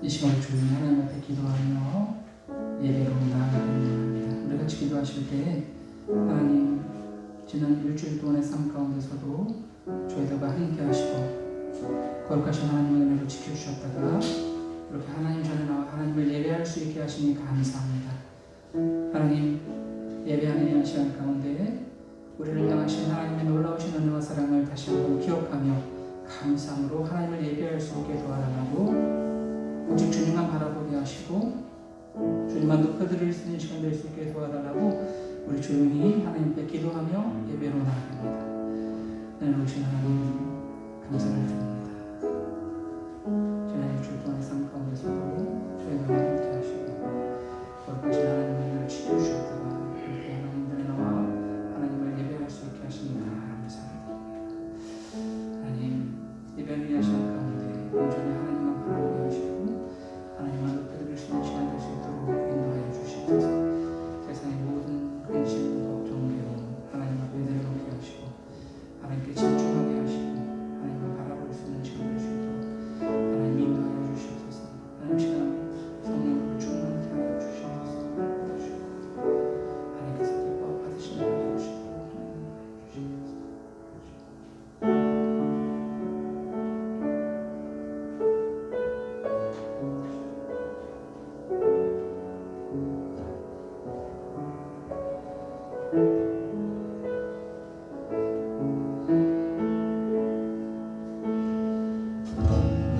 이 시간을 조용히 하나님 앞에 기도하며 예배로 나아가기를 원합니다. 우리 같이 기도하실 때 하나님, 지난 일주일 동안의 삶 가운데서도 저희들과 함께 하시고 거룩하신 하나님의 은혜로 지켜주셨다가 이렇게 하나님 전에 나와 하나님을 예배할 수 있게 하시니 감사합니다. 하나님, 예배하는 이 시간 가운데 우리를 향하신 하나님의 놀라우신 은혜와 사랑을 다시 한번 기억하며 감사함으로 하나님을 예배할 수 있게 도와달라고, 오직 주님만 바라보게 하시고 주님만 높여드릴 수 있는 시간 될 수 있게 도와달라고 우리 조용히 하나님 앞에 기도하며 예배로 나아갑니다. 은혜로우신 하나님 감사를 드립니다. 지난 일주일 동안의 삶 가운데서도 저희들과 함께 하시고 거룩하신 하나님의 은혜를 지켜주셨다가 이렇게 하나님들의 나와 하나님을 예배할 수 있게 하시니 감사합니다. 하나님, 예배하는 이 시간 가운데 온전히 하나님만 바라보게 하시고 하나님만 높여드릴 수 있는 시간 될 수 있도록 인도하여 주시옵소서. 세상의 모든 근심, 걱정, 괴로움 하나님 앞에 내려놓게 하시고 하나님께 집중하게 하시고 하나님을 바라볼 수 있는 시간 될 수 있도록 하나님 인도하여 주시옵소서. 하나님, 시간 성령으로 충만케 하여 주시옵소서. 하나님께서 기뻐 받으시는 것 되시도록 주시옵소서.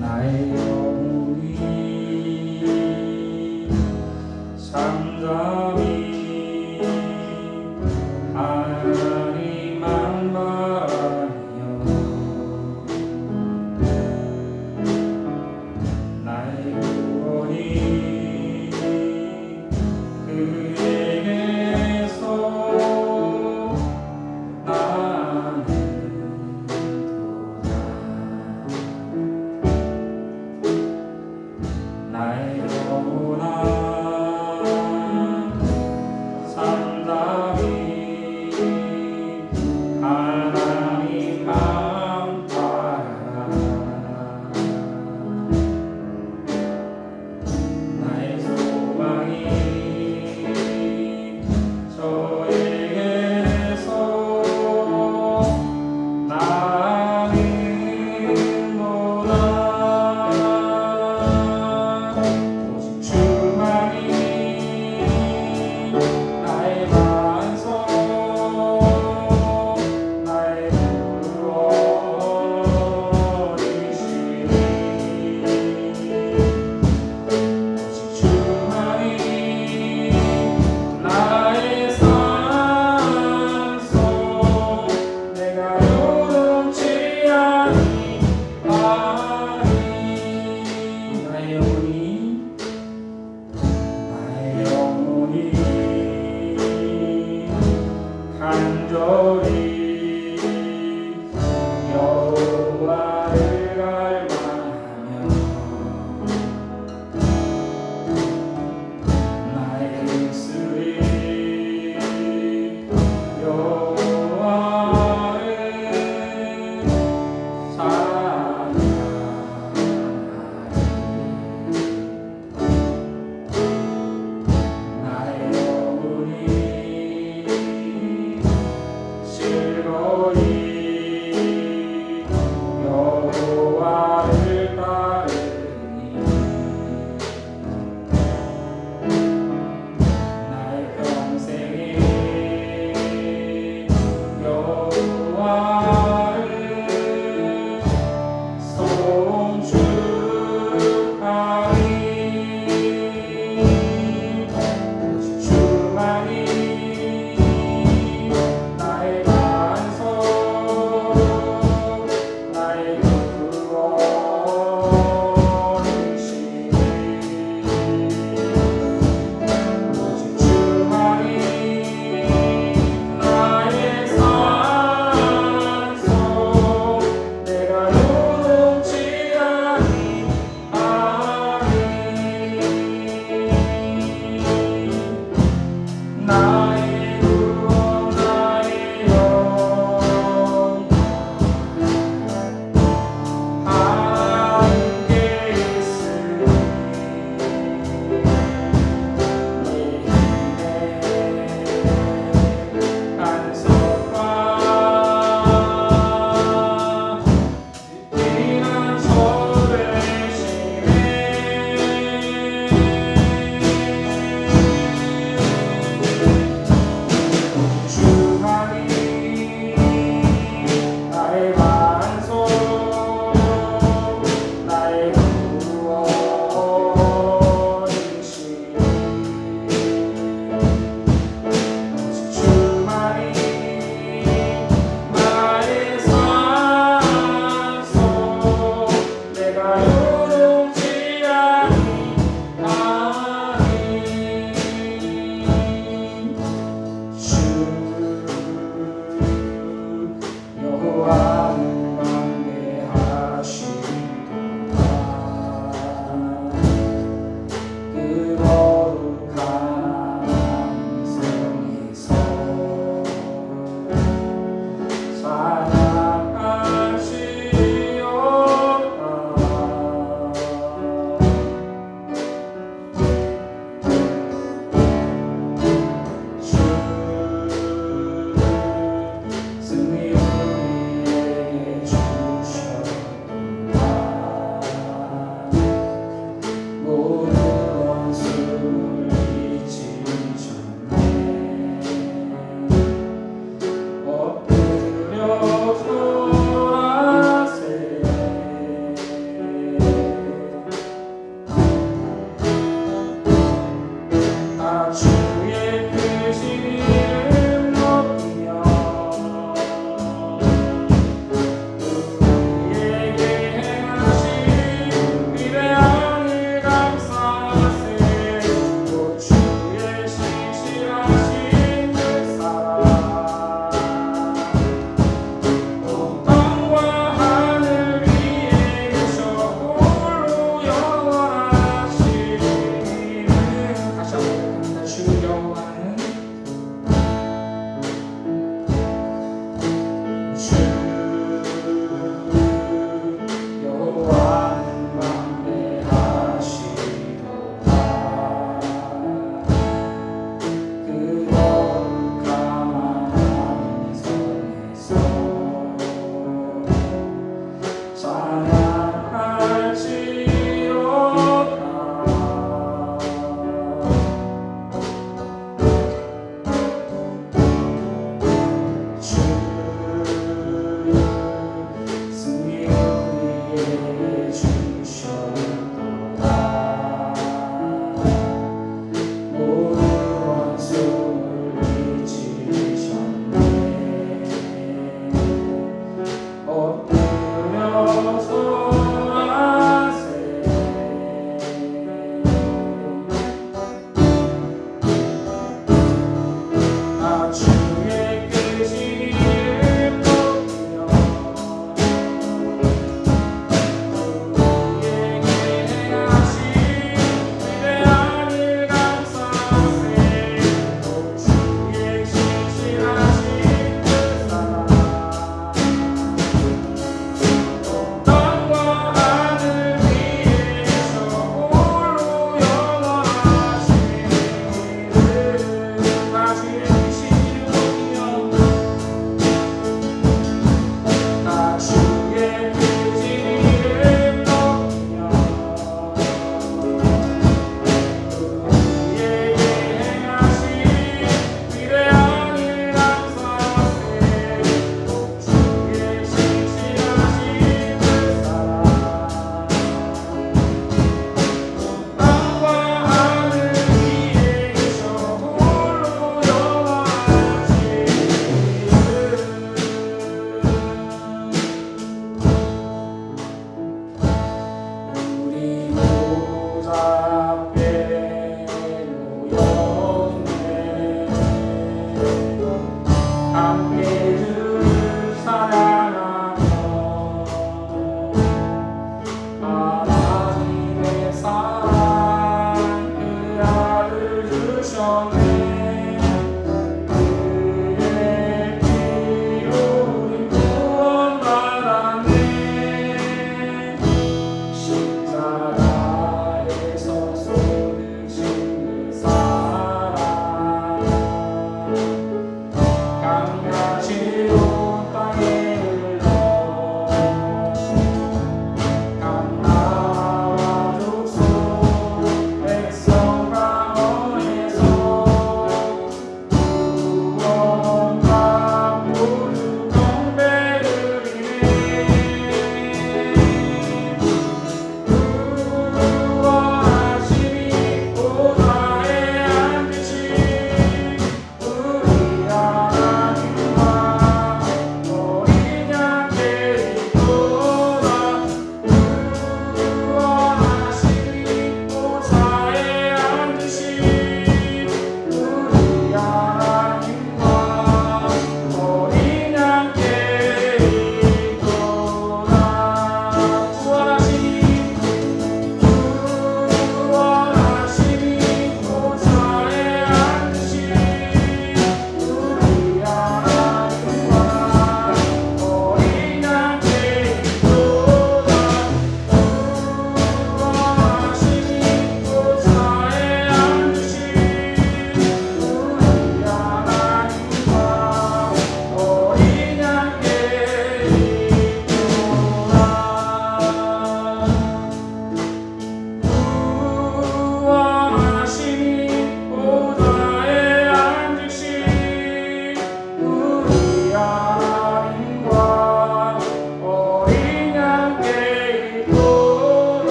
나의 영혼이 잠잠히 하나님만 바라며 나의 구원이 그에게서 나는 나의 영혼아 잠잠히 하나님만 바라라. 나의 소망이 저에게서 나는도다. 주만이 나의 반석, 나의 구원이시니 주만이 나의 산소, 내가 요동치 아니하리. 나의 영혼이 간절히 여호와를 갈망하며 나의 입술이 여호와를 사랑하리. 나의 영혼이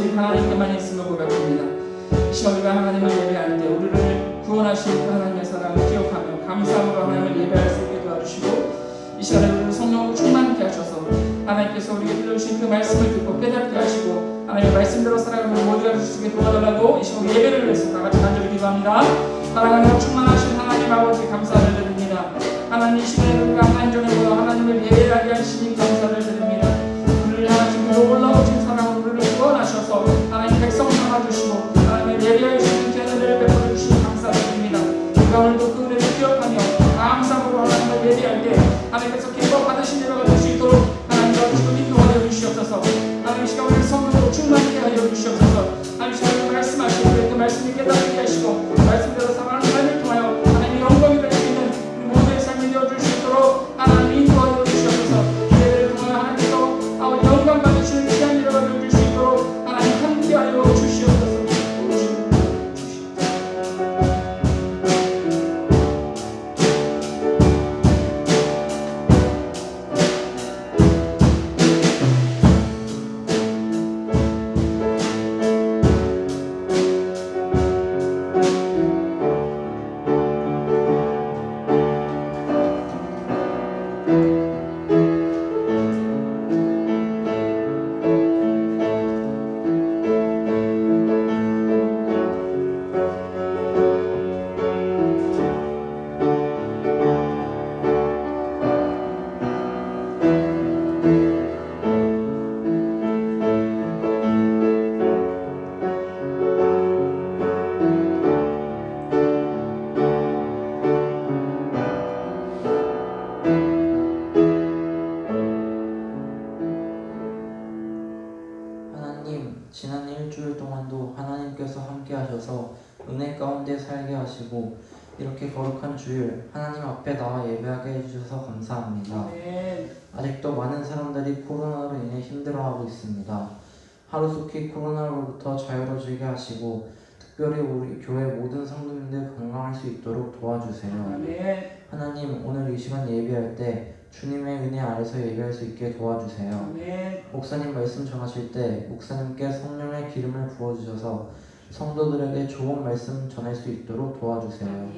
오직 하나님께만 있음을 고백합니다. 이 시간 우리가 하나님을 예배할 때 우리를 구원하신 하나님의 사랑을 기억하며 감사함으로 하나님을 예배할 수 있게 도와주시고, 이 시간에 우리를 성령으로 충만케 하셔서 하나님께서 우리에게 들려주신 그 말씀을 듣고 깨닫게 하시고 하나님의 말씀대로 살아가는 모두가 주시게 도와달라고 이 시간 예배를 위해서 다같이 간절히 기도합니다. 사랑하며 충만하신 하나님 아버지 감사를 드립니다. 하나님 이 시간에 우리가 하나님 전에 모여 하나님을 예배하게 하시니 감사를 드립니다. 우리를 향하신 그 놀라우신 사랑으로 우리를 구원하셔서 하나님 백성 삼아주시고 하나님의 예배할 수 있는 은혜를 베풀어 주시니 감사드립니다. 우리가 오늘도 그 은혜를 기억하며 감사함으로 하나님을 예배할 때 하나님께서 기뻐 받으신 예배가 될 수 있도록 하나님 주시고 인도하여 주시옵소서. 하나님 이 시간 우리를 성령으로 충만케 하여 주시옵소서. 하나님 이 시간 말씀하시고 그 말씀을 깨닫게 하시고 말씀대로 살아가는 삶을 통하여 하나님의 영광이 될 수 있는 우리 모두의 삶이 되어줄 수 있도록 하나님 인도하여 주시옵소서. 예배를 통하여 하나님께서 아버지 영광 받으시는 귀한 예배가 되어줄 수 있도록 하나님 함께하여 주시옵소서. 지난 일주일 동안도 하나님께서 함께 하셔서 은혜 가운데 살게 하시고 이렇게 거룩한 주일 하나님 앞에 나와 예배하게 해주셔서 감사합니다. 아직도 많은 사람들이 코로나로 인해 힘들어하고 있습니다. 하루속히 코로나로부터 자유로워지게 하시고 특별히 우리 교회 모든 성도님들 건강할 수 있도록 도와주세요. 하나님 오늘 이 시간 예배할 때 주님의 은혜 아래서 예배할 수 있게 도와주세요. 목사님 말씀 전하실 때 목사님께 성령의 기름을 부어주셔서 성도들에게 좋은 말씀 전할 수 있도록 도와주세요.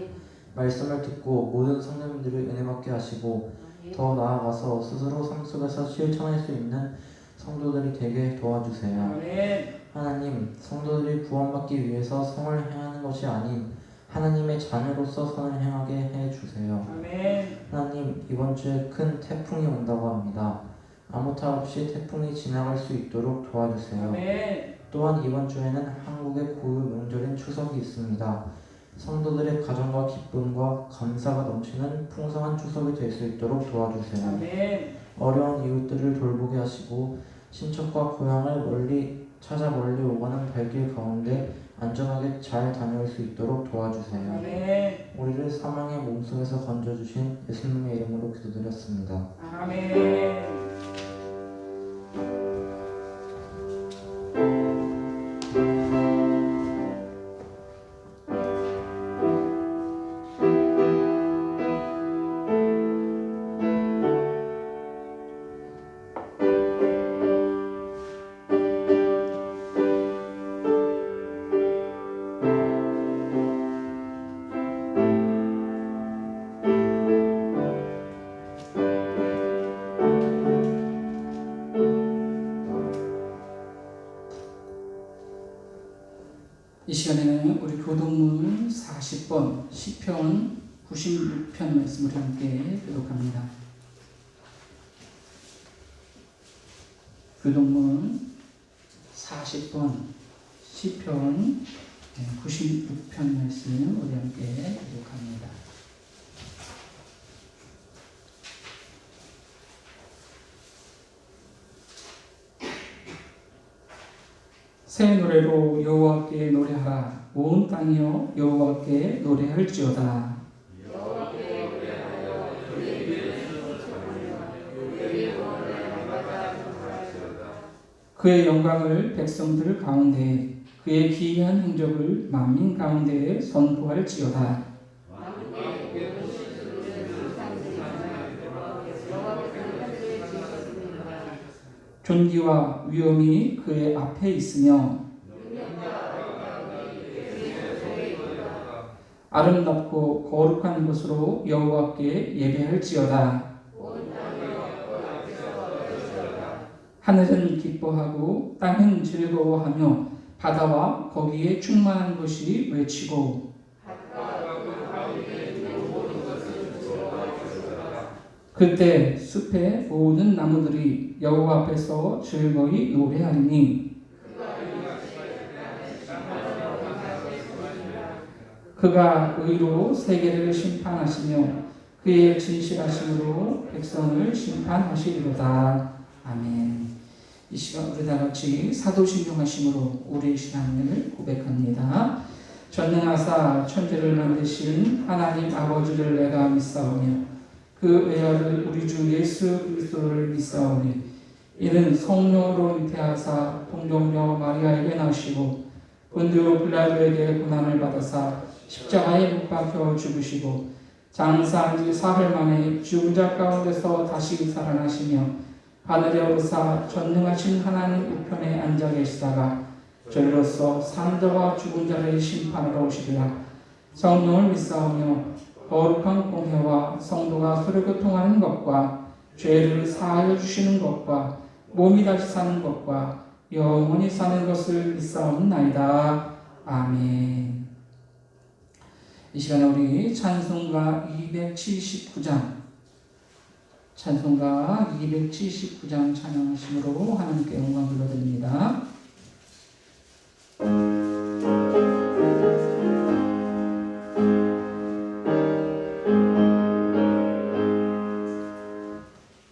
말씀을 듣고 모든 성도님들을 은혜 받게 하시고 더 나아가서 스스로 삶 속에서 실천할 수 있는 성도들이 되게 도와주세요. 하나님, 성도들이 구원받기 위해서 성을 행하는 것이 아닌 하나님의 자녀로서 선을 행하게 해주세요. 하나님, 이번 주에 큰 태풍이 온다고 합니다. 아무 탈 없이 태풍이 지나갈 수 있도록 도와주세요. 또한 이번 주에는 한국의 고유 명절인 추석이 있습니다. 성도들의 가정과 기쁨과 감사가 넘치는 풍성한 추석이 될 수 있도록 도와주세요. 어려운 이웃들을 돌보게 하시고 친척과 고향을 멀리 오가는 발길 가운데 안전하게 잘 다녀올 수 있도록 도와주세요. 우리를 사망의 몸속에서 건져주신 예수님의 이름으로 기도드렸습니다. 아멘. 이 시간에는 우리 교동문 40번 시편 96편 말씀을 함께 교독합니다. 교동문 40번 시편 96편 말씀 우리 함께 교독합니다. 새 노래로 여호와께 노래하라. 온 땅이여 여호와께 노래할지어다. 그의 영광을 백성들 가운데 그의 기이한 행적을 만민 가운데에 선포할지어다. 존귀와 위엄이 그의 앞에 있으며 아름답고 거룩한 곳으로 여호와께 예배할지어다. 하늘은 기뻐하고 땅은 즐거워하며 바다와 거기에 충만한 것이 외치고 그때 숲의 모든 나무들이 여호와 앞에서 즐거이 노래하리니 그가 의로 세계를 심판하시며 그의 진실하심으로 백성을 심판하시리로다. 아멘. 이 시간 우리 다 같이 사도신경하심으로 우리의 신앙을 고백합니다. 전능하사 천지를 만드신 하나님 아버지를 내가 믿사오며 그 외아들 우리 주 예수 그리스도를 믿사오니 이는 성령으로 잉태하사 동정녀 마리아에게 나시고 본디오 빌라도에게 고난을 받으사 십자가에 못 박혀 죽으시고 장사한 지 사흘 만에 죽은 자 가운데서 다시 살아나시며 하늘에 오르사 전능하신 하나님 우편에 앉아 계시다가 저리로서 사는 자와 죽은 자를 심판하러 오시리라. 성령을 믿사오며 거룩한 공회와 성도가 서로 교통하는 것과 죄를 사하여 주시는 것과 몸이 다시 사는 것과 영원히 사는 것을 믿사옵나이다. 아멘. 이 시간에 우리 찬송가 279장 찬양하심으로 하나님께 영광 돌려드립니다.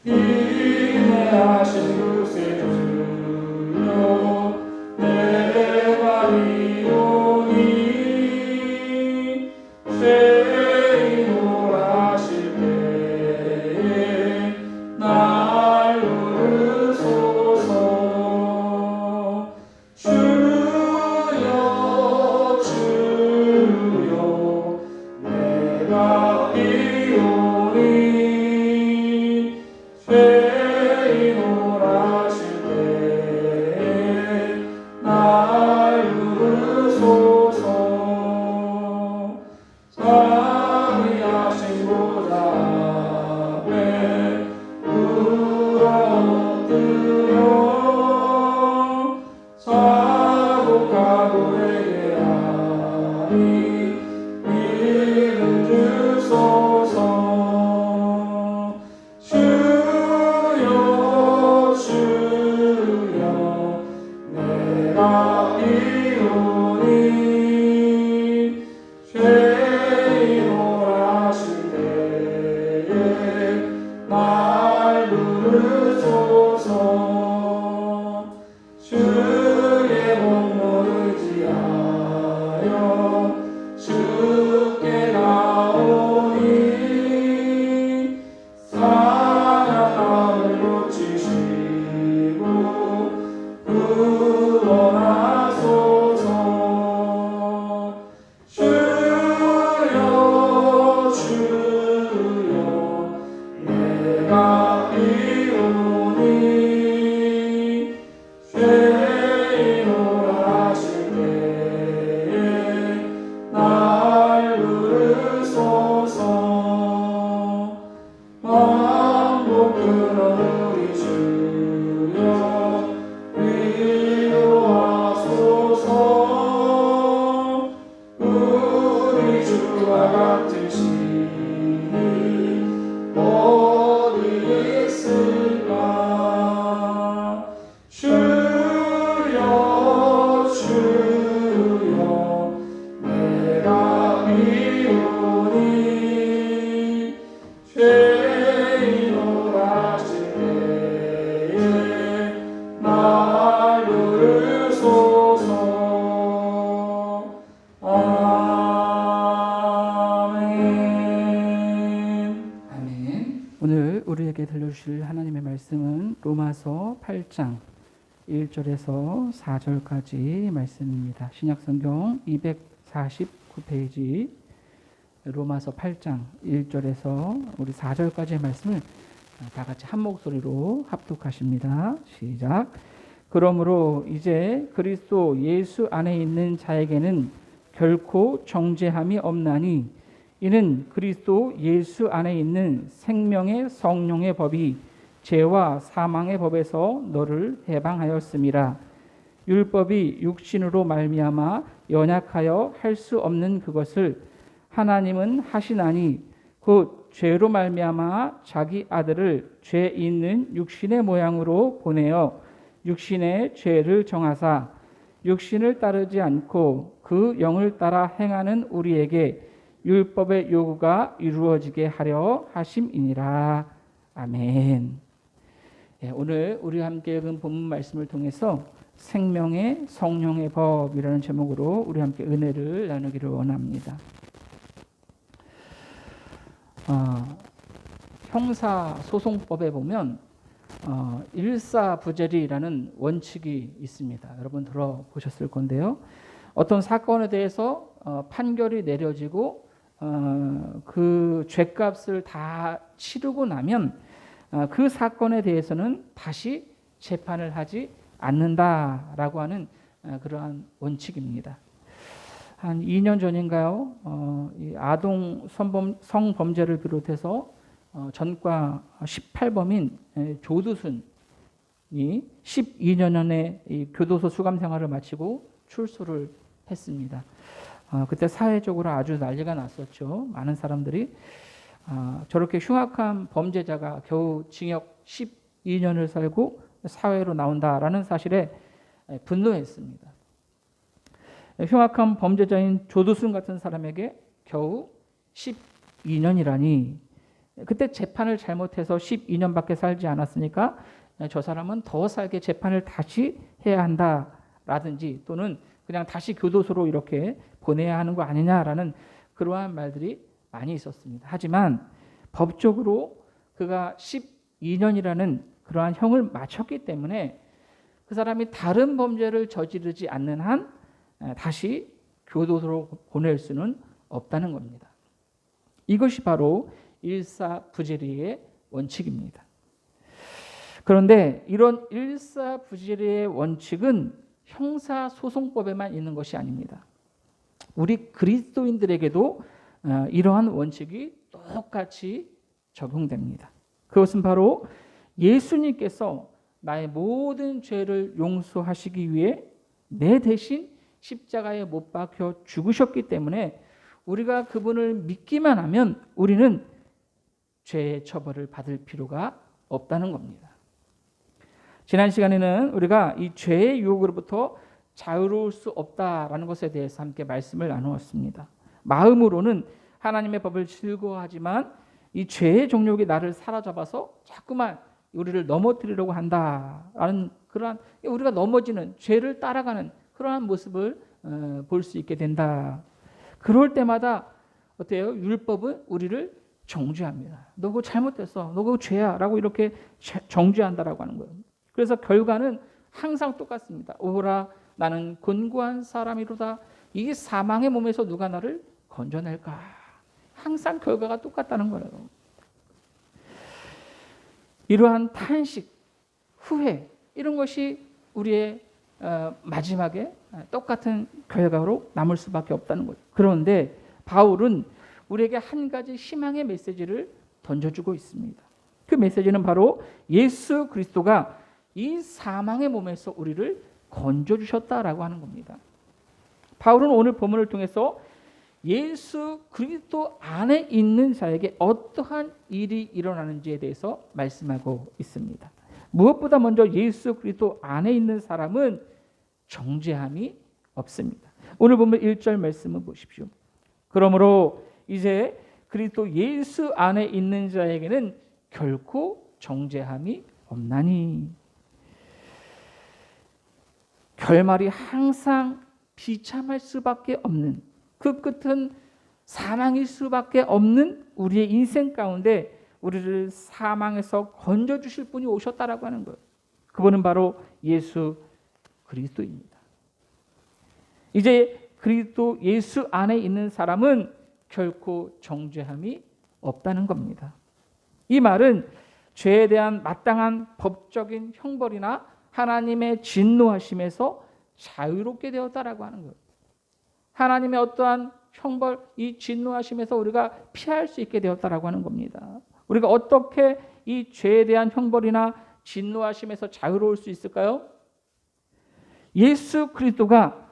인내하신 구세주여 내가 이오니 죄인을 하실 때에 날 부르소서. 주여 주여 내가 이오니 죄인을 하실 때에 날 부르소서. 자비하신 보좌 앞에 엎드려 사복하고 회개하니 이름 주소서. 주여 주여 내가 이오니 죄인을 하실 때에 날 부르소서. 주의 공로를 의지하여 주께 나오니 사랑함을 놓치시고 구원하소서. 주여 주여 내가 이오니 죄인을 하실 때에 날 부르소서. 왕복 끊어 우리 주여 위로하소서. 우리 주와 같은 신이 어디 있을까. 주여 주여 내가 이오니 죄인을 하실 때에 날 부르소서. 아멘. 아멘. 오늘 우리에게 들려주실 하나님의 말씀은 로마서 8장 1절에서 4절까지 말씀입니다. 신약성경 249페이지 로마서 8장 1절에서 우리 4절까지의 말씀을 다 같이 한 목소리로 합독하십니다. 시작. 그러므로 이제 그리스도 예수 안에 있는 자에게는 결코 정죄함이 없나니 이는 그리스도 예수 안에 있는 생명의 성령의 법이 죄와 사망의 법에서 너를 해방하였음이라. 율법이 육신으로 말미암아 연약하여 할 수 없는 그것을 하나님은 하시나니 곧 죄로 말미암아 자기 아들을 죄 있는 육신의 모양으로 보내어 육신의 죄를 정하사 육신을 따르지 않고 그 영을 따라 행하는 우리에게 율법의 요구가 이루어지게 하려 하심이니라. 아멘. 오늘 우리와 함께 읽은 본문 말씀을 통해서 생명의 성령의 법이라는 제목으로 우리 함께 은혜를 나누기를 원합니다. 형사소송법에 보면 일사부재리라는 원칙이 있습니다. 여러분 들어보셨을 건데요. 어떤 사건에 대해서 판결이 내려지고 그 죄값을 다 치르고 나면 그 사건에 대해서는 다시 재판을 하지 않는다라고 하는 그러한 원칙입니다. 한 2년 전인가요? 이 아동 성범죄를 비롯해서 전과 18범인 조두순이 12년간의 이 교도소 수감 생활을 마치고 출소를 했습니다. 그때 사회적으로 아주 난리가 났었죠. 많은 사람들이 저렇게 흉악한 범죄자가 겨우 징역 12년을 살고 사회로 나온다라는 사실에 분노했습니다. 흉악한 범죄자인 조두순 같은 사람에게 겨우 12년이라니 그때 재판을 잘못해서 12년밖에 살지 않았으니까 저 사람은 더 살게 재판을 다시 해야 한다라든지 또는 그냥 다시 교도소로 이렇게 보내야 하는 거 아니냐라는 그러한 말들이 많이 있었습니다. 하지만 법적으로 그가 12년이라는 그러한 형을 마쳤기 때문에 그 사람이 다른 범죄를 저지르지 않는 한 다시 교도소로 보낼 수는 없다는 겁니다. 이것이 바로 일사부재리의 원칙입니다. 그런데 이런 일사부재리의 원칙은 형사소송법에만 있는 것이 아닙니다. 우리 그리스도인들에게도 이러한 원칙이 똑같이 적용됩니다. 그것은 바로 예수님께서 나의 모든 죄를 용서하시기 위해 내 대신 십자가에 못 박혀 죽으셨기 때문에 우리가 그분을 믿기만 하면 우리는 죄의 처벌을 받을 필요가 없다는 겁니다. 지난 시간에는 우리가 이 죄의 유혹으로부터 자유로울 수 없다라는 것에 대해서 함께 말씀을 나누었습니다. 마음으로는 하나님의 법을 즐거워하지만 이 죄의 정욕이 나를 사로잡아서 자꾸만 우리를 넘어뜨리려고 한다라는 그러한 우리가 넘어지는 죄를 따라가는 그러한 모습을 볼 수 있게 된다. 그럴 때마다 어때요? 율법은 우리를 정죄합니다. 너 그거 잘못했어. 너 그거 죄야. 라고 이렇게 정죄한다라고 하는 거예요. 그래서 결과는 항상 똑같습니다. 오호라 나는 곤고한 사람이로다. 이 사망의 몸에서 누가 나를 건져낼까? 항상 결과가 똑같다는 거예요. 이러한 탄식, 후회 이런 것이 우리의 마지막에 똑같은 결과로 남을 수밖에 없다는 거예요. 그런데 바울은 우리에게 한 가지 희망의 메시지를 던져주고 있습니다. 그 메시지는 바로 예수 그리스도가 이 사망의 몸에서 우리를 건져주셨다라고 하는 겁니다. 바울은 오늘 본문을 통해서 예수 그리스도 안에 있는 자에게 어떠한 일이 일어나는지에 대해서 말씀하고 있습니다. 무엇보다 먼저 예수 그리스도 안에 있는 사람은 정죄함이 없습니다. 오늘 보면 1절 말씀을 보십시오. 그러므로 이제 그리스도 예수 안에 있는 자에게는 결코 정죄함이 없나니. 결말이 항상 비참할 수밖에 없는 그 끝은 사망일 수밖에 없는 우리의 인생 가운데 우리를 사망에서 건져주실 분이 오셨다라고 하는 거예요. 그분은 바로 예수 그리스도입니다. 이제 그리스도 예수 안에 있는 사람은 결코 정죄함이 없다는 겁니다. 이 말은 죄에 대한 마땅한 법적인 형벌이나 하나님의 진노하심에서 자유롭게 되었다라고 하는 거예요. 하나님의 어떠한 형벌, 이 진노하심에서 우리가 피할 수 있게 되었다라고 하는 겁니다. 우리가 어떻게 이 죄에 대한 형벌이나 진노하심에서 자유로울 수 있을까요? 예수 그리스도가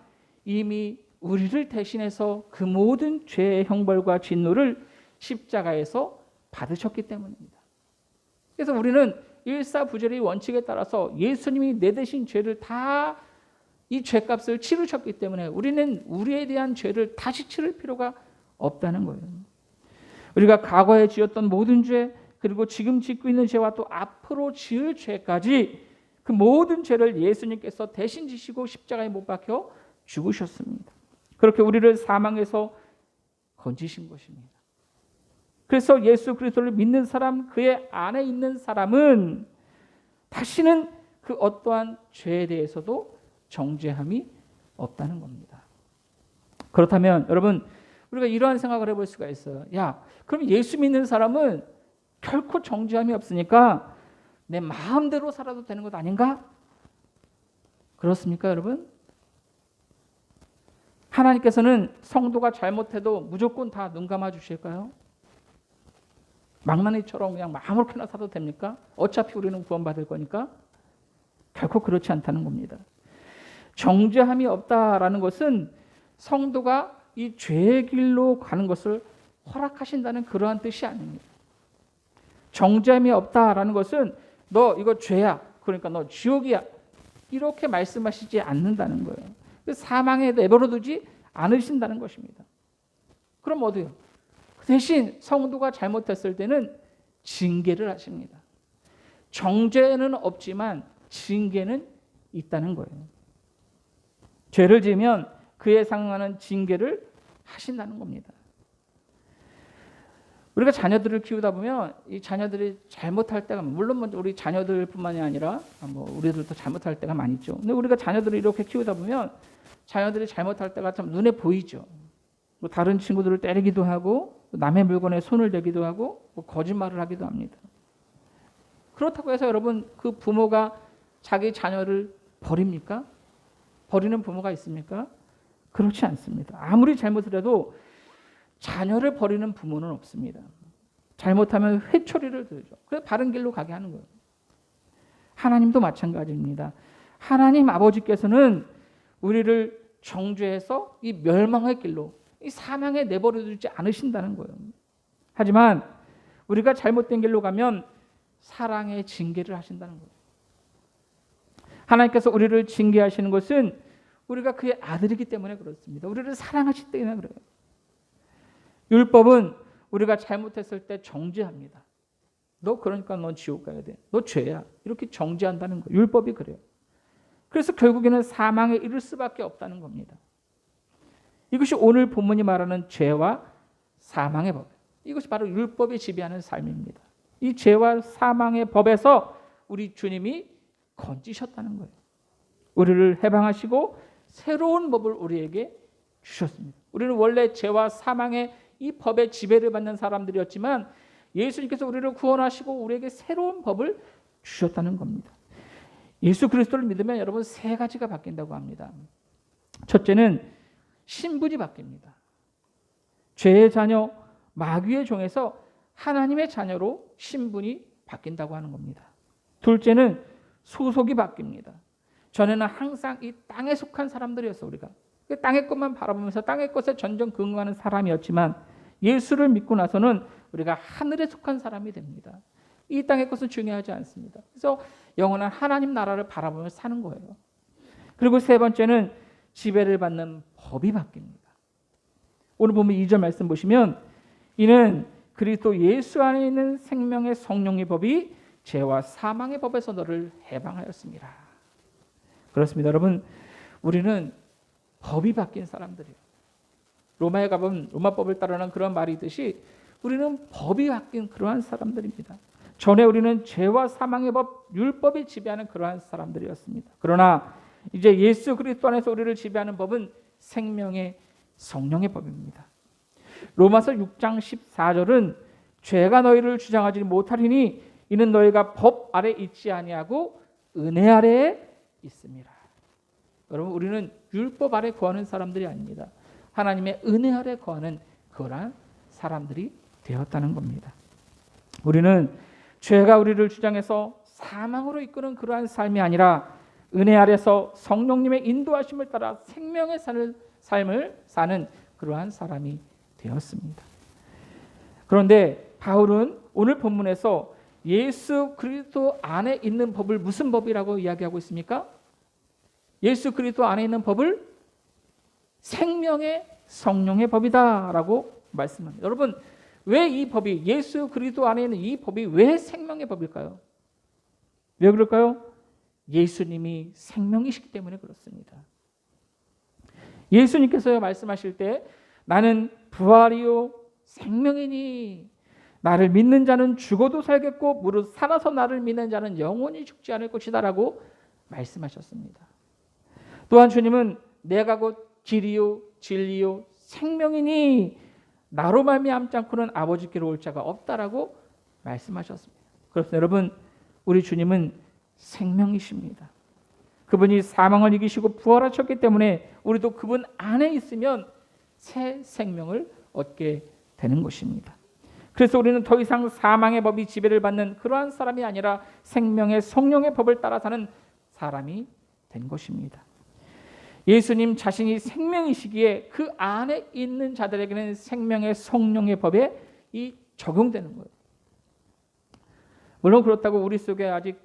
이미 우리를 대신해서 그 모든 죄의 형벌과 진노를 십자가에서 받으셨기 때문입니다. 그래서 우리는 일사부재의 원칙에 따라서 예수님이 내 대신 죄를 다 이 죄값을 치르셨기 때문에 우리는 우리에 대한 죄를 다시 치를 필요가 없다는 거예요. 우리가 과거에 지었던 모든 죄, 그리고 지금 짓고 있는 죄와 또 앞으로 지을 죄까지 그 모든 죄를 예수님께서 대신 지시고 십자가에 못 박혀 죽으셨습니다. 그렇게 우리를 사망에서 건지신 것입니다. 그래서 예수 그리스도를 믿는 사람, 그의 안에 있는 사람은 다시는 그 어떠한 죄에 대해서도 정죄함이 없다는 겁니다. 그렇다면 여러분, 우리가 이러한 생각을 해볼 수가 있어요. 야, 그럼 예수 믿는 사람은 결코 정죄함이 없으니까 내 마음대로 살아도 되는 것 아닌가? 그렇습니까, 여러분? 하나님께서는 성도가 잘못해도 무조건 다 눈 감아 주실까요? 망나니처럼 그냥 아무렇게나 살아도 됩니까? 어차피 우리는 구원받을 거니까? 결코 그렇지 않다는 겁니다. 정죄함이 없다라는 것은 성도가 이 죄의 길로 가는 것을 허락하신다는 그러한 뜻이 아닙니다. 정죄함이 없다라는 것은 너 이거 죄야, 그러니까 너 지옥이야, 이렇게 말씀하시지 않는다는 거예요. 사망에 내버려두지 않으신다는 것입니다. 그럼 어디요? 대신 성도가 잘못했을 때는 징계를 하십니다. 정죄는 없지만 징계는 있다는 거예요. 죄를 지으면 그에 상응하는 징계를 하신다는 겁니다. 우리가 자녀들을 키우다 보면 이 자녀들이 잘못할 때가, 물론 먼저 우리 자녀들뿐만이 아니라 우리들도 잘못할 때가 많이 있죠. 근데 우리가 자녀들을 이렇게 키우다 보면 자녀들이 잘못할 때가 참 눈에 보이죠. 다른 친구들을 때리기도 하고 남의 물건에 손을 대기도 하고 거짓말을 하기도 합니다. 그렇다고 해서 여러분, 그 부모가 자기 자녀를 버립니까? 버리는 부모가 있습니까? 그렇지 않습니다. 아무리 잘못을 해도 자녀를 버리는 부모는 없습니다. 잘못하면 회초리를 들죠. 그래서 바른 길로 가게 하는 거예요. 하나님도 마찬가지입니다. 하나님 아버지께서는 우리를 정죄해서 이 멸망의 길로, 이 사망에 내버려두지 않으신다는 거예요. 하지만 우리가 잘못된 길로 가면 사랑의 징계를 하신다는 거예요. 하나님께서 우리를 징계하시는 것은 우리가 그의 아들이기 때문에 그렇습니다. 우리를 사랑하시기 때문에 그래요. 율법은 우리가 잘못했을 때 정죄합니다. 너 그러니까 넌 지옥 가야 돼. 너 죄야. 이렇게 정죄한다는 거예요. 율법이 그래요. 그래서 결국에는 사망에 이를 수밖에 없다는 겁니다. 이것이 오늘 본문이 말하는 죄와 사망의 법. 이것이 바로 율법이 지배하는 삶입니다. 이 죄와 사망의 법에서 우리 주님이 건지셨다는 거예요. 우리를 해방하시고 새로운 법을 우리에게 주셨습니다. 우리는 원래 죄와 사망의 이 법의 지배를 받는 사람들이었지만 예수님께서 우리를 구원하시고 우리에게 새로운 법을 주셨다는 겁니다. 예수 그리스도를 믿으면 여러분 세 가지가 바뀐다고 합니다. 첫째는 신분이 바뀝니다. 죄의 자녀, 마귀의 종에서 하나님의 자녀로 신분이 바뀐다고 하는 겁니다. 둘째는 소속이 바뀝니다. 전에는 항상 이 땅에 속한 사람들이었어. 우리가 땅의 것만 바라보면서 땅의 것에 전전 근거하는 사람이었지만 예수를 믿고 나서는 우리가 하늘에 속한 사람이 됩니다. 이 땅의 것은 중요하지 않습니다. 그래서 영원한 하나님 나라를 바라보며 사는 거예요. 그리고 세 번째는 지배를 받는 법이 바뀝니다. 오늘 보면 2절 말씀 보시면 이는 그리스도 예수 안에 있는 생명의 성령의 법이 죄와 사망의 법에서 너를 해방하였습니다. 그렇습니다. 여러분, 우리는 법이 바뀐 사람들이에요. 로마에 가보면 로마법을 따르는 그런 말이 있듯이 우리는 법이 바뀐 그러한 사람들입니다. 전에 우리는 죄와 사망의 법, 율법이 지배하는 그러한 사람들이었습니다. 그러나 이제 예수 그리스도 안에서 우리를 지배하는 법은 생명의 성령의 법입니다. 로마서 6장 14절은 죄가 너희를 주장하지 못하리니 이는 너희가 법 아래 있지 아니하고 은혜 아래에 있습니다. 여러분, 우리는 율법 아래 거하는 사람들이 아닙니다. 하나님의 은혜 아래 거하는 그러한 사람들이 되었다는 겁니다. 우리는 죄가 우리를 주장해서 사망으로 이끄는 그러한 삶이 아니라 은혜 아래서 성령님의 인도하심을 따라 생명의 삶을 사는 그러한 사람이 되었습니다. 그런데 바울은 오늘 본문에서 예수 그리스도 안에 있는 법을 무슨 법이라고 이야기하고 있습니까? 예수 그리스도 안에 있는 법을 생명의 성령의 법이다라고 말씀합니다. 여러분, 왜 이 법이, 예수 그리스도 안에 있는 이 법이 왜 생명의 법일까요? 왜 그럴까요? 예수님이 생명이시기 때문에 그렇습니다. 예수님께서 말씀하실 때 나는 부활이요 생명이니 나를 믿는 자는 죽어도 살겠고 무릇 살아서 나를 믿는 자는 영원히 죽지 않을 것이다 라고 말씀하셨습니다. 또한 주님은 내가 곧 길이요 진리요 생명이니 나로 말미암지 않고는 아버지께로 올 자가 없다라고 말씀하셨습니다. 그래서 여러분, 우리 주님은 생명이십니다. 그분이 사망을 이기시고 부활하셨기 때문에 우리도 그분 안에 있으면 새 생명을 얻게 되는 것입니다. 그래서 우리는 더 이상 사망의 법이 지배를 받는 그러한 사람이 아니라 생명의 성령의 법을 따라 사는 사람이 된 것입니다. 예수님 자신이 생명이시기에 그 안에 있는 자들에게는 생명의 성령의 법에 적용되는 거예요. 물론 그렇다고 우리 속에 아직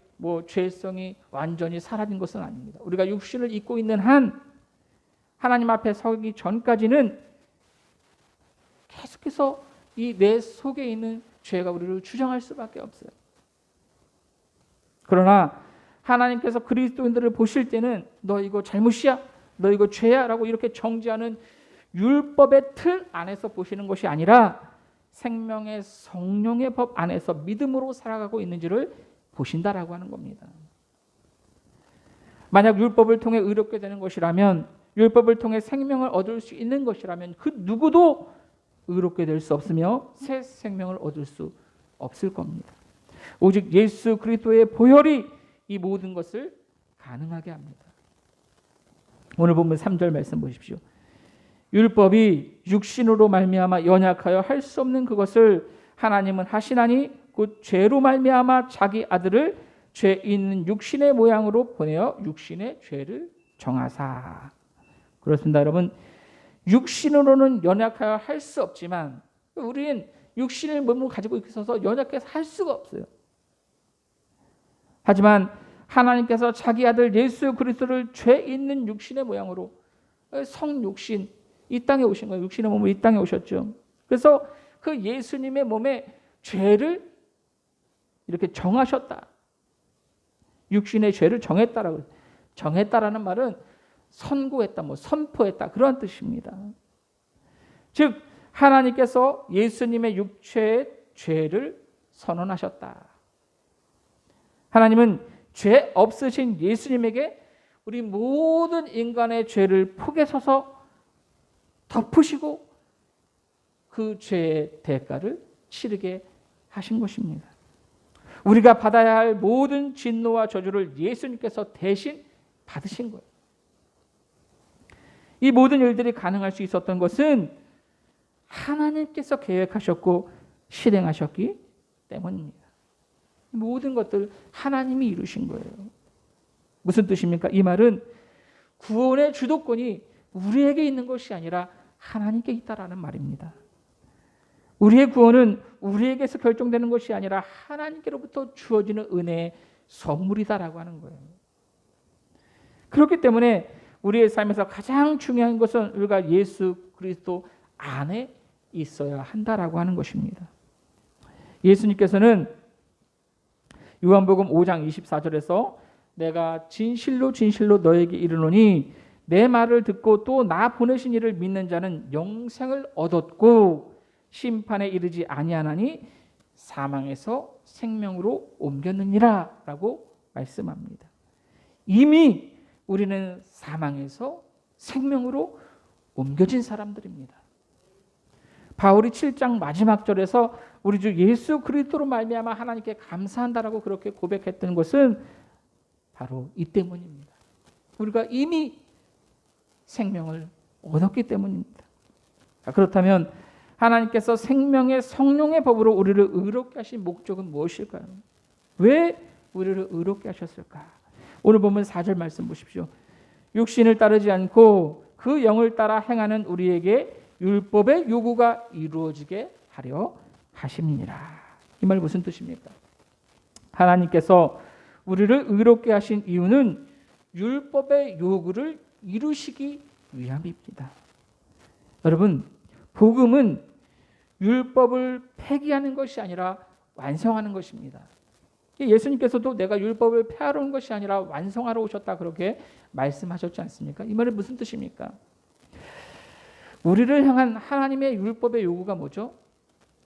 죄성이 완전히 사라진 것은 아닙니다. 우리가 육신을 입고 있는 한 하나님 앞에 서기 전까지는 계속해서 이 내 속에 있는 죄가 우리를 주장할 수밖에 없어요. 그러나 하나님께서 그리스도인들을 보실 때는 너 이거 잘못이야, 너 이거 죄야 라고 이렇게 정죄하는 율법의 틀 안에서 보시는 것이 아니라 생명의 성령의 법 안에서 믿음으로 살아가고 있는지를 보신다라고 하는 겁니다. 만약 율법을 통해 의롭게 되는 것이라면, 율법을 통해 생명을 얻을 수 있는 것이라면 그 누구도 의롭게 될 수 없으며 새 생명을 얻을 수 없을 겁니다. 오직 예수 그리스도의 보혈이 이 모든 것을 가능하게 합니다. 오늘 본문 3절 말씀 보십시오. 율법이 육신으로 말미암아 연약하여 할 수 없는 그것을 하나님은 하시나니 곧 죄로 말미암아 자기 아들을 죄 있는 육신의 모양으로 보내어 육신의 죄를 정하사. 그렇습니다, 여러분. 육신으로는 연약하여 할 수 없지만 우리는 육신의 몸을 가지고 있어서 연약해서 할 수가 없어요. 하지만 하나님께서 자기 아들 예수 그리스도를 죄 있는 육신의 모양으로, 성육신, 이 땅에 오신 거예요. 육신의 몸으로 이 땅에 오셨죠. 그래서 그 예수님의 몸에 죄를 이렇게 정하셨다. 육신의 죄를 정했다라고. 정했다라는 말은 선고했다, 선포했다, 그런 뜻입니다. 즉 하나님께서 예수님의 육체의 죄를 선언하셨다. 하나님은 죄 없으신 예수님에게 우리 모든 인간의 죄를 포개서서 덮으시고 그 죄의 대가를 치르게 하신 것입니다. 우리가 받아야 할 모든 진노와 저주를 예수님께서 대신 받으신 거예요. 이 모든 일들이 가능할 수 있었던 것은 하나님께서 계획하셨고 실행하셨기 때문입니다. 모든 것들 하나님이 이루신 거예요. 무슨 뜻입니까? 이 말은 구원의 주도권이 우리에게 있는 것이 아니라 하나님께 있다라는 말입니다. 우리의 구원은 우리에게서 결정되는 것이 아니라 하나님께로부터 주어지는 은혜의 선물이다라고 하는 거예요. 그렇기 때문에 우리의 삶에서 가장 중요한 것은 우리가 예수 그리스도 안에 있어야 한다라고 하는 것입니다. 예수님께서는 요한복음 5장 24절에서 내가 진실로 진실로 너에게 이르노니 내 말을 듣고 또 나 보내신 이를 믿는 자는 영생을 얻었고 심판에 이르지 아니하나니 사망에서 생명으로 옮겼느니라 라고 말씀합니다. 이미 우리는 사망에서 생명으로 옮겨진 사람들입니다. 바울이 7장 마지막 절에서 우리 주 예수 그리스도로 말미암아 하나님께 감사한다라고 그렇게 고백했던 것은 바로 이 때문입니다. 우리가 이미 생명을 얻었기 때문입니다. 그렇다면 하나님께서 생명의 성령의 법으로 우리를 의롭게 하신 목적은 무엇일까요? 왜 우리를 의롭게 하셨을까? 오늘 보면 4절 말씀 보십시오. 육신을 따르지 않고 그 영을 따라 행하는 우리에게 율법의 요구가 이루어지게 하려 하심이니라. 이 말 무슨 뜻입니까? 하나님께서 우리를 의롭게 하신 이유는 율법의 요구를 이루시기 위함입니다. 여러분, 복음은 율법을 폐기하는 것이 아니라 완성하는 것입니다. 예수님께서도 내가 율법을 폐하러 온 것이 아니라 완성하러 오셨다 그렇게 말씀하셨지 않습니까? 이 말은 무슨 뜻입니까? 우리를 향한 하나님의 율법의 요구가 뭐죠?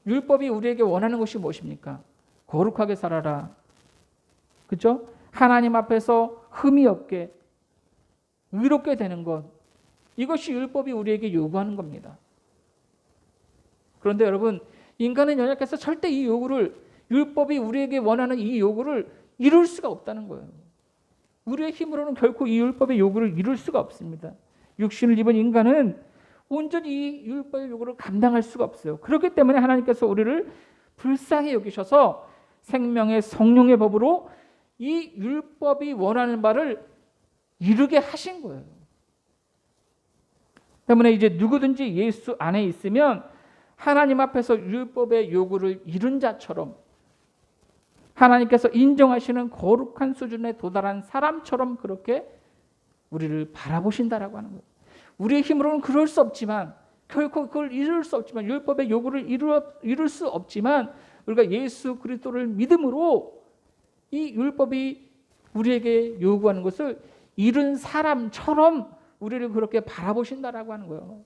율법이 우리에게 원하는 것이 무엇입니까? 거룩하게 살아라. 그렇죠? 하나님 앞에서 흠이 없게 의롭게 되는 것. 이것이 율법이 우리에게 요구하는 겁니다. 그런데 여러분, 인간은 연약해서 절대 이 요구를, 율법이 우리에게 원하는 이 요구를 이룰 수가 없다는 거예요. 우리의 힘으로는 결코 이 율법의 요구를 이룰 수가 없습니다. 육신을 입은 인간은 온전히 이 율법의 요구를 감당할 수가 없어요. 그렇기 때문에 하나님께서 우리를 불쌍히 여기셔서 생명의 성령의 법으로 이 율법이 원하는 바를 이루게 하신 거예요. 때문에 이제 누구든지 예수 안에 있으면 하나님 앞에서 율법의 요구를 이룬 자처럼 하나님께서 인정하시는 거룩한 수준에 도달한 사람처럼 그렇게 우리를 바라보신다라고 하는 거예요. 우리의 힘으로는 그럴 수 없지만, 결코 그걸 이룰 수 없지만, 율법의 요구를 이룰 수 없지만 우리가 예수 그리스도를 믿음으로 이 율법이 우리에게 요구하는 것을 이룬 사람처럼 우리를 그렇게 바라보신다라고 하는 거예요.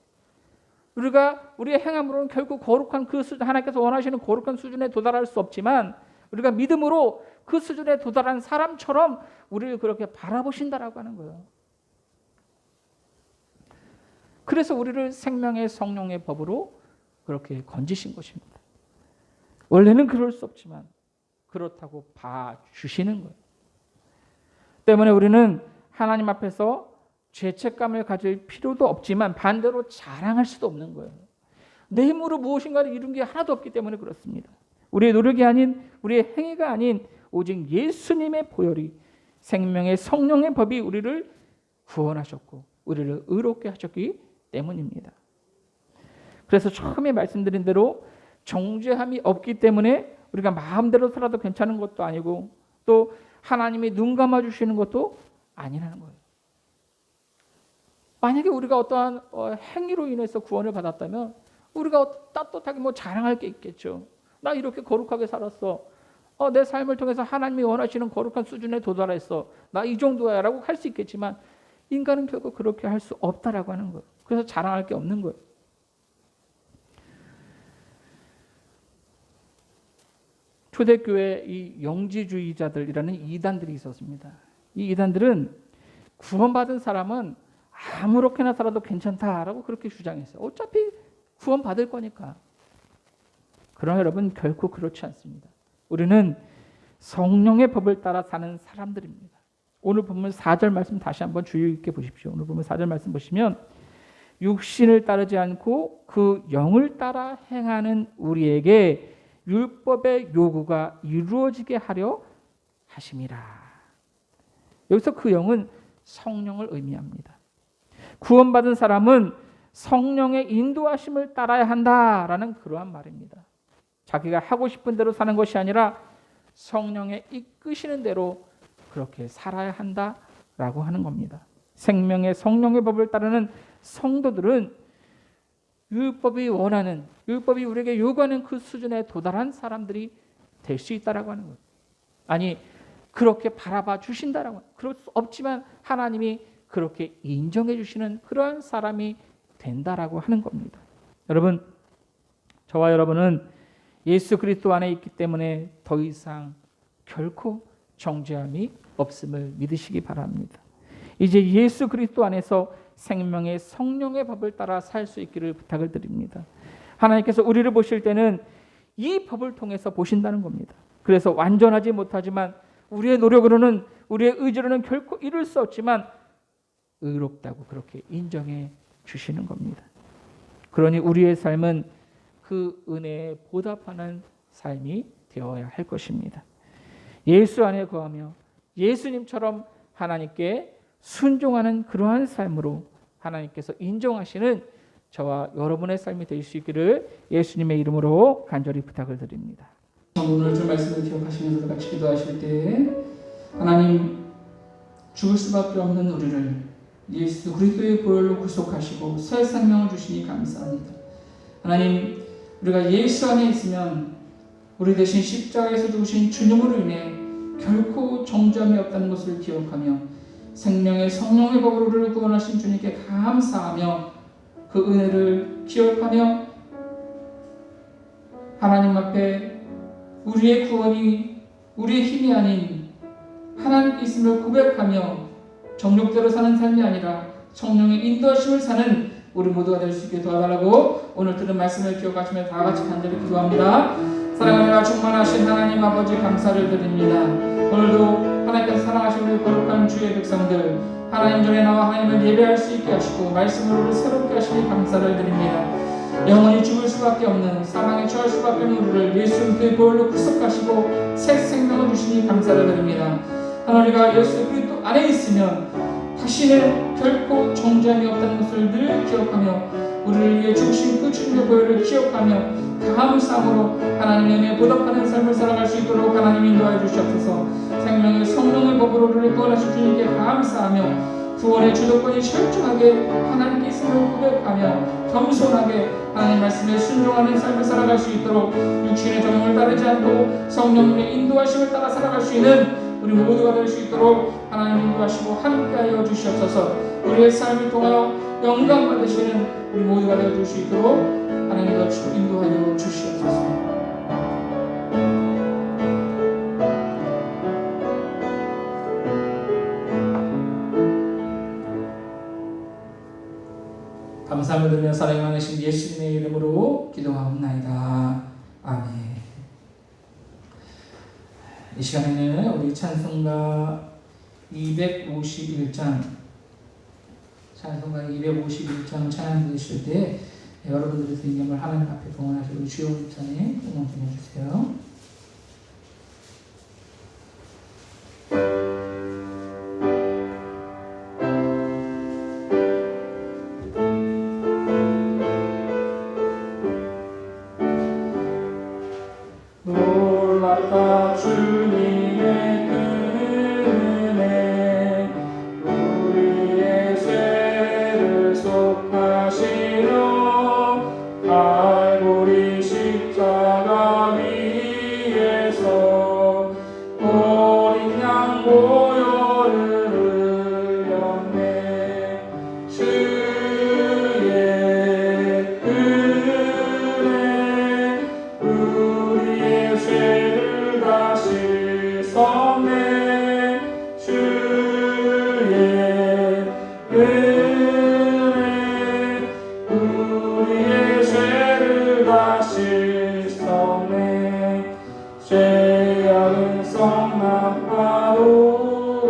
우리가 우리의 행함으로는 결국 거룩한 그 수준, 하나님께서 원하시는 거룩한 수준에 도달할 수 없지만 우리가 믿음으로 그 수준에 도달한 사람처럼 우리를 그렇게 바라보신다라고 하는 거예요. 그래서 우리를 생명의 성령의 법으로 그렇게 건지신 것입니다. 원래는 그럴 수 없지만 그렇다고 봐주시는 거예요. 때문에 우리는 하나님 앞에서 죄책감을 가질 필요도 없지만 반대로 자랑할 수도 없는 거예요. 내 힘으로 무엇인가를 이룬 게 하나도 없기 때문에 그렇습니다. 우리의 노력이 아닌, 우리의 행위가 아닌 오직 예수님의 보혈이, 생명의 성령의 법이 우리를 구원하셨고 우리를 의롭게 하셨기 때문입니다. 그래서 처음에 말씀드린 대로 정죄함이 없기 때문에 우리가 마음대로 살아도 괜찮은 것도 아니고 또 하나님이 눈 감아주시는 것도 아니라는 거예요. 만약에 우리가 어떠한 행위로 인해서 구원을 받았다면 우리가 떳떳하게 자랑할 게 있겠죠. 나 이렇게 거룩하게 살았어. 내 삶을 통해서 하나님이 원하시는 거룩한 수준에 도달했어. 나 이 정도야 라고 할 수 있겠지만 인간은 결국 그렇게 할 수 없다라고 하는 거예요. 그래서 자랑할 게 없는 거예요. 초대교회 이 영지주의자들이라는 이단들이 있었습니다. 이 이단들은 구원받은 사람은 아무렇게나 살아도 괜찮다라고 그렇게 주장했어요. 어차피 구원받을 거니까. 그러나 여러분, 결코 그렇지 않습니다. 우리는 성령의 법을 따라 사는 사람들입니다. 오늘 보면 4절 말씀 다시 한번 주의 깊게 보십시오. 오늘 보면 4절 말씀 보시면 육신을 따르지 않고 그 영을 따라 행하는 우리에게 율법의 요구가 이루어지게 하려 하심이라. 여기서 그 영은 성령을 의미합니다. 구원받은 사람은 성령의 인도하심을 따라야 한다라는 그러한 말입니다. 자기가 하고 싶은 대로 사는 것이 아니라 성령의 이끄시는 대로 그렇게 살아야 한다라고 하는 겁니다. 생명의 성령의 법을 따르는 성도들은 율법이 원하는, 율법이 우리에게 요구하는 그 수준에 도달한 사람들이 될 수 있다라고 하는 거예요. 아니, 그렇게 바라봐 주신다라고, 그럴 수 없지만 하나님이 그렇게 인정해 주시는 그러한 사람이 된다라고 하는 겁니다. 여러분, 저와 여러분은 예수 그리스도 안에 있기 때문에 더 이상 결코 정죄함이 없음을 믿으시기 바랍니다. 이제 예수 그리스도 안에서 생명의 성령의 법을 따라 살 수 있기를 부탁을 드립니다. 하나님께서 우리를 보실 때는 이 법을 통해서 보신다는 겁니다. 그래서 완전하지 못하지만 우리의 노력으로는 우리의 의지로는 결코 이룰 수 없지만 의롭다고 그렇게 인정해 주시는 겁니다. 그러니 우리의 삶은 그 은혜에 보답하는 삶이 되어야 할 것입니다. 예수 안에 거하며 예수님처럼 하나님께 순종하는 그러한 삶으로 하나님께서 인정하시는 저와 여러분의 삶이 될 수 있기를 예수님의 이름으로 간절히 부탁을 드립니다. 오늘 주 말씀을 기억하시면서 같이 기도하실 때 하나님 죽을 수밖에 없는 우리를 예수 그리스도의 보혈로 구속하시고 새 생명을 주시니 감사합니다. 하나님 우리가 예수 안에 있으면 우리 대신 십자가에서 죽으신 주님으로 인해 결코 정죄함이 없다는 것을 기억하며 생명의 성령의 법으로 우리를 구원하신 주님께 감사하며 그 은혜를 기억하며 하나님 앞에 우리의 구원이 우리의 힘이 아닌 하나님께 있음을 고백하며 정욕대로 사는 삶이 아니라 성령의 인도하심을 사는 우리 모두가 될 수 있게 도와달라고 오늘 들은 말씀을 기억하시며 다 같이 간절히 기도합니다. 사랑하며 충만하신 하나님 아버지 감사를 드립니다. 오늘도 하나님께서 사랑하시는 우리 거룩한 주의 백성들 하나님 전에 나와 하나님을 예배할 수 있게 하시고 말씀으로 새롭게 하시니 감사를 드립니다. 영원히 죽을 수밖에 없는 사망에 처할 수밖에 없는 우리를 예수 그리스도의 보혈로 구속하시고 새 생명을 주시니 감사를 드립니다. 하나님과 예수 그리스도 안에 있으면 다시는 결코 정죄함이 없다는 것을 늘 기억하며 우리를 위해 죽으신 그 주님의 보혈을 기억하며 감사함으로 하나님의 은혜에 보답하는 삶을 살아갈 수 있도록 하나님 인도하여 주시옵소서. 생명의 성령의 법으로 우리를 구원하신 주님께 감사하며 구원의 주도권이 철저하게 하나님께 있음을 고백하며 겸손하게 하나님 말씀에 순종하는 삶을 살아갈 수 있도록 육신의 정욕을 따르지 않고 성령님의 인도하심을 따라 살아갈 수 있는 우리 모두가 될 수 있도록 하나님 인도하시고 함께하여 주시옵소서. 우리의 삶을 통하여 영광 받으시는 우리 모두가 되어 줄 수 있도록 하나님과 인도하여 주시옵소서. 감사함을 드리며 사랑이 많으신 예수님의 이름으로 기도하옵나이다. 아멘. 이 시간에는 우리 찬송가 251장 찬양 드실 때 여러분들의 생명을 하나님 앞에 동원하시고 주여 목사님 응원 좀 해주세요. 놀랍다 주님의 은혜 우리의 죄를 속하시려 갈보리 십자가 위에서 어린 양 보혈을 흘렸네. 주의 은혜 우리의 죄를 다 씻었네. 주의 은혜 우리의 죄를 다 씻었네. 죄악은 성난파도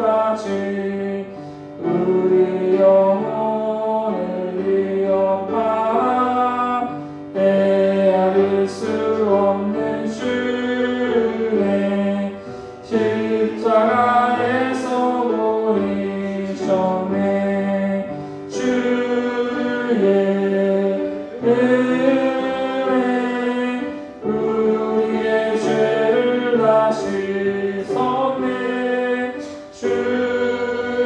같이 우리 영혼을 위협하라. 헤아릴 수 없는 주의 십자가에서 보이셨네. 주의 은혜 우리의 죄를 다 씻었네. 주의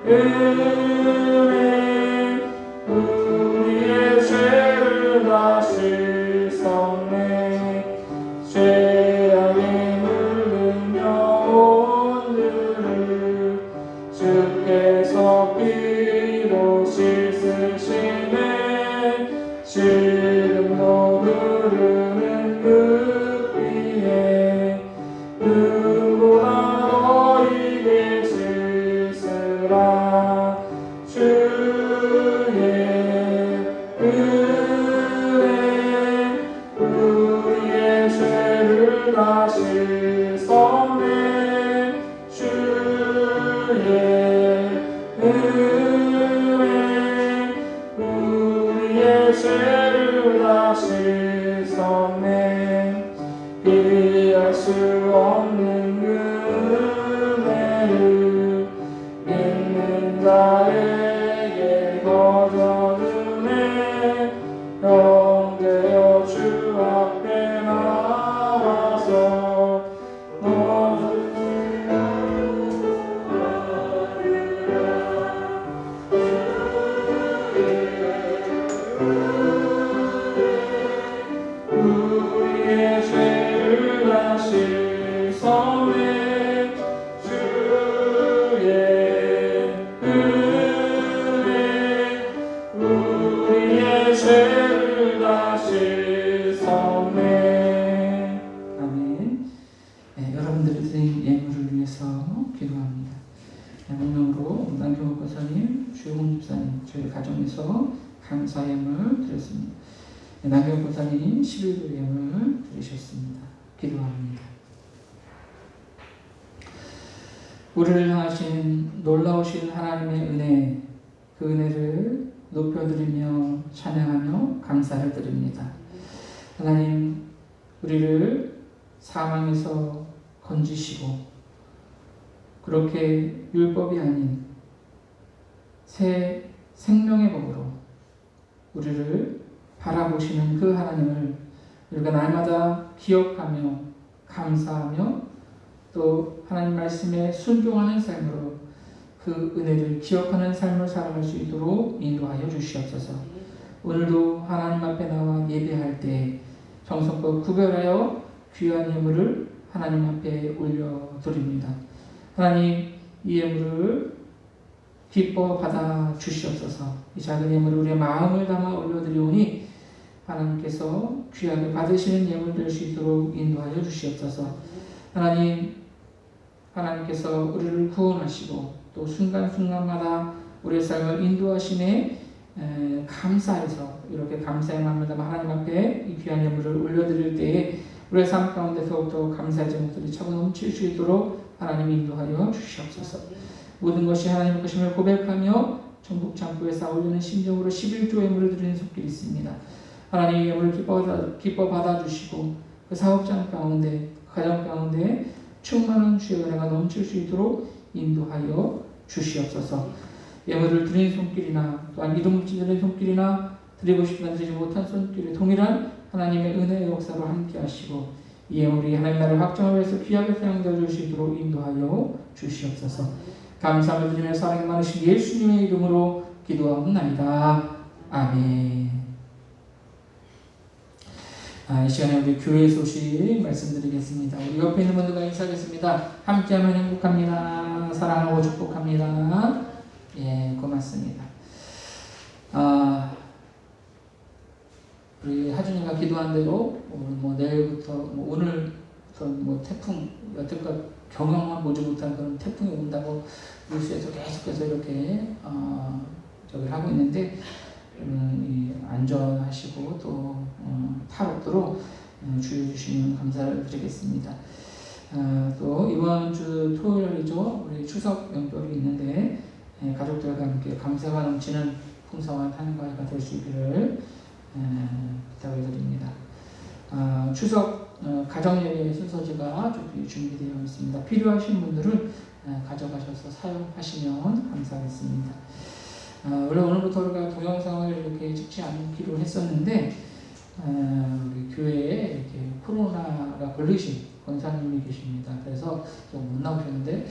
은혜 우리의 죄를 다 씻었네. 죄악에 물든 영혼들을 주께서 피로 씻으시네. 지금도 흐르는 그 피에 눈보다 너희를 씻으라. 주의 은혜 비할 수 없는 은혜를 믿는 자에게 거저주네. 영되어 주 앞에 나와서 우리의 죄를 다시 섬에 주의 은혜. 우리의 죄를 다시 섬에. 아멘. 네, 여러분들이 드린 예물을 위해서 기도합니다. 명령으로 남경호 권사님, 주영훈 집사님 저희 가정에서 감사 예물 드렸습니다. 남경 권사님 11조 예물 드리셨습니다. 기도합니다. 우리를 향하신 놀라우신 하나님의 은혜, 그 은혜를 높여드리며 찬양하며 감사를 드립니다. 하나님, 우리를 사망에서 건지시고 그렇게 율법이 아닌 새 생명의 법으로 우리를 바라보시는 그 하나님을 우리가 날마다 기억하며 감사하며 또 하나님 말씀에 순종하는 삶으로 그 은혜를 기억하는 삶을 살아갈 수 있도록 인도하여 주시옵소서. 오늘도 하나님 앞에 나와 예배할 때 정성껏 구별하여 귀한 예물을 하나님 앞에 올려드립니다. 하나님, 이 예물을 기뻐 받아 주시옵소서. 이 작은 예물을 우리의 마음을 담아 올려드리오니 하나님께서 귀하게 받으시는 예물 될 수 있도록 인도하여 주시옵소서. 하나님, 하나님께서 우리를 구원하시고 또 순간순간마다 우리의 삶을 인도하심에 감사해서 이렇게 감사의 마음을 담아 하나님 앞에 이 귀한 예물을 올려드릴 때에 우리의 삶 가운데 더욱더 감사의 제목들이 차고 넘칠 수 있도록 하나님 인도하여 주시옵소서. 모든 것이 하나님의 것임을 고백하며 전국 창고에 쌓아올리는 심정으로 11조 예물을 드리는 손길이 있습니다. 하나님 예물을 기뻐 받아주시고 그 사업장 가운데 가정 가운데 충만한 주의 은혜가 넘칠 수 있도록 인도하여 주시옵소서. 예물을 드리는 손길이나 또한 이름 드리는 손길이나 드리고 싶지만 드리지 못한 손길이 동일한 하나님의 은혜의 역사로 함께 하시고 이 예물이 하나님 나라를 확장하기 위해서 귀하게 사용되어 줄 수 있도록 인도하여 주시옵소서. 감사함을 드리며 사랑이 많으신 예수님의 이름으로 기도하옵나이다. 아멘. 이 시간에 우리 교회 소식 말씀드리겠습니다. 우리 옆에 있는 분들과 인사하겠습니다. 함께하면 행복합니다. 사랑하고 축복합니다. 예, 고맙습니다. 우리 하준이가 기도한 대로 내일부터 오늘부터 태풍 여태껏 경험만 보지 못한 그런 태풍이 온다고 뉴스에서 계속해서 이렇게 하고 있는데 안전하시고 또 탈 없도록 주의해 주시면 감사를 드리겠습니다. 또 이번 주 토요일이죠. 우리 추석 명절이 있는데 가족들과 함께 감사가 넘치는 풍성한 한가위가 될 수 있기를 부탁을 드립니다. 추석 가정예배 순서지가 준비되어 있습니다. 필요하신 분들은 가져가셔서 사용하시면 감사하겠습니다. 원래 오늘부터 우리가 동영상을 이렇게 찍지 않기로 했었는데 우리 교회에 이렇게 코로나가 걸리신 권사님이 계십니다. 그래서 좀 못 나오셨는데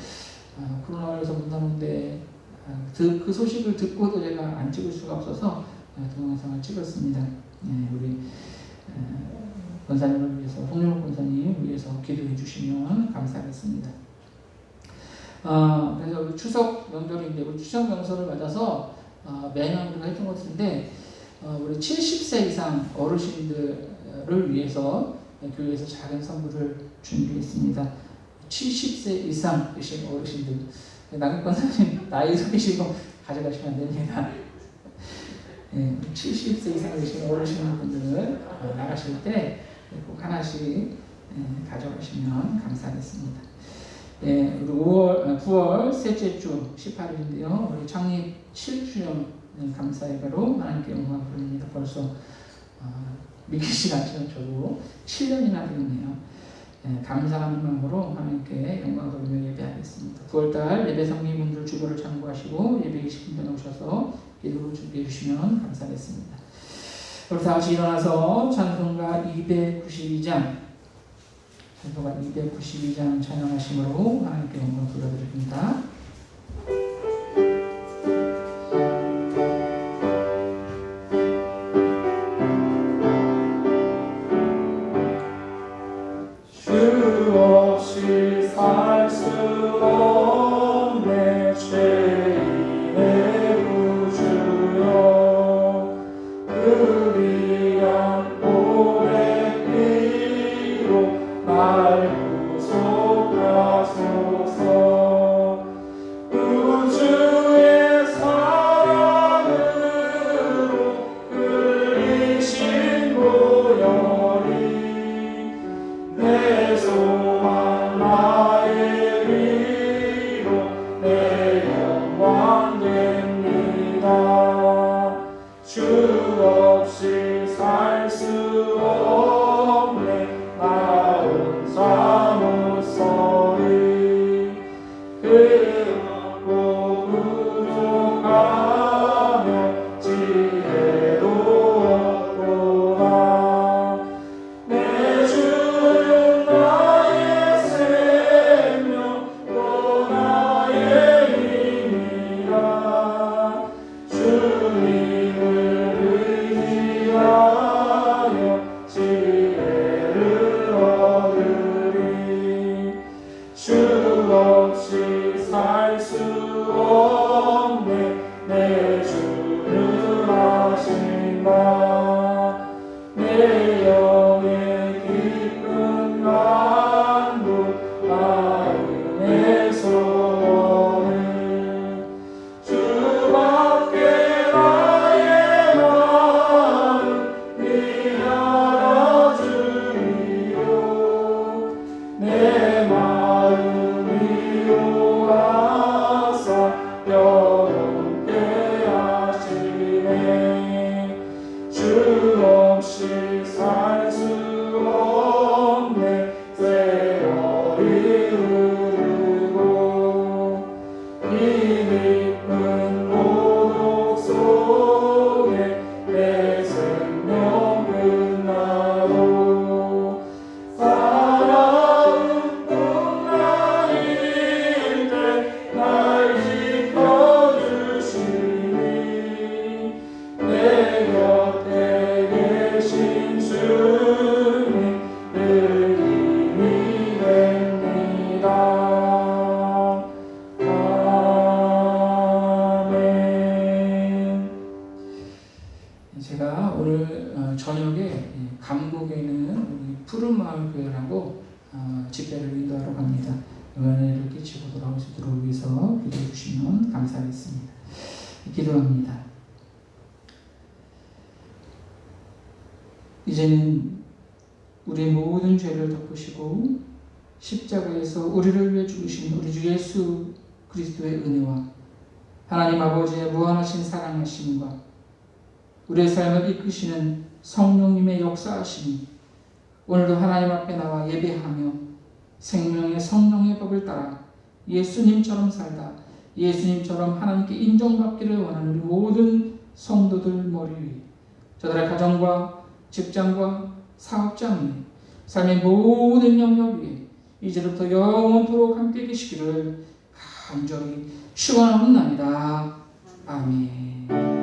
코로나가 걸려서 못 나오는데 그 소식을 듣고도 제가 안 찍을 수가 없어서 동영상을 찍었습니다. 우리 권사님을 위해서, 홍룡 권사님 위해서 기도해 주시면 감사하겠습니다. 그래서 추석 명절인데 우리 추석 명절을 맞아서 매년 우리가 했던 것 같은데 우리 70세 이상 어르신들을 위해서 교회에서 작은 선물을 준비했습니다. 70세 이상 되신 어르신들, 남경 권사님 나이 속이시고 가져가시면 안 됩니다. 70세 이상 되신 어르신분들 나가실 때 꼭 하나씩 가져가시면 감사하겠습니다. 우리 9월 셋째 주 18일인데요. 우리 창립 7주년 감사예배로 하나님께 영광 부릅니다. 벌써 믿기지가 않지만 저도 7년이나 되었네요. 감사하는 마음으로 하나님께 영광 돌리며 예배하겠습니다. 9월달 예배 성리분들 주보를 참고하시고 예배 20분 전에 오셔서 기도를 준비해 주시면 감사하겠습니다. 우리 다 같이 일어나서 찬송가 292장 찬양하심으로 하나님께 영광 돌려드립니다. 제가 오늘 저녁에 감곡에 있는 우리 푸른마을 교회라고 집회를 인도하러 갑니다. 은혜를 끼치고 돌아오시도록 위해서 기도해 주시면 감사하겠습니다. 기도합니다. 이제는 우리의 모든 죄를 덮으시고 십자가에서 우리를 위해 죽으신 우리 주 예수 그리스도의 은혜와 하나님 아버지의 무한하신 사랑하심과 우리의 삶을 이끄시는 성령님의 역사하심이 오늘도 하나님 앞에 나와 예배하며 생명의 성령의 법을 따라 예수님처럼 살다 예수님처럼 하나님께 인정받기를 원하는 우리 모든 성도들 머리 위 저들의 가정과 직장과 사업장 위에 삶의 모든 영역 위에 이제부터 영원토록 함께 계시기를 간절히 축원하옵나이다. 아멘.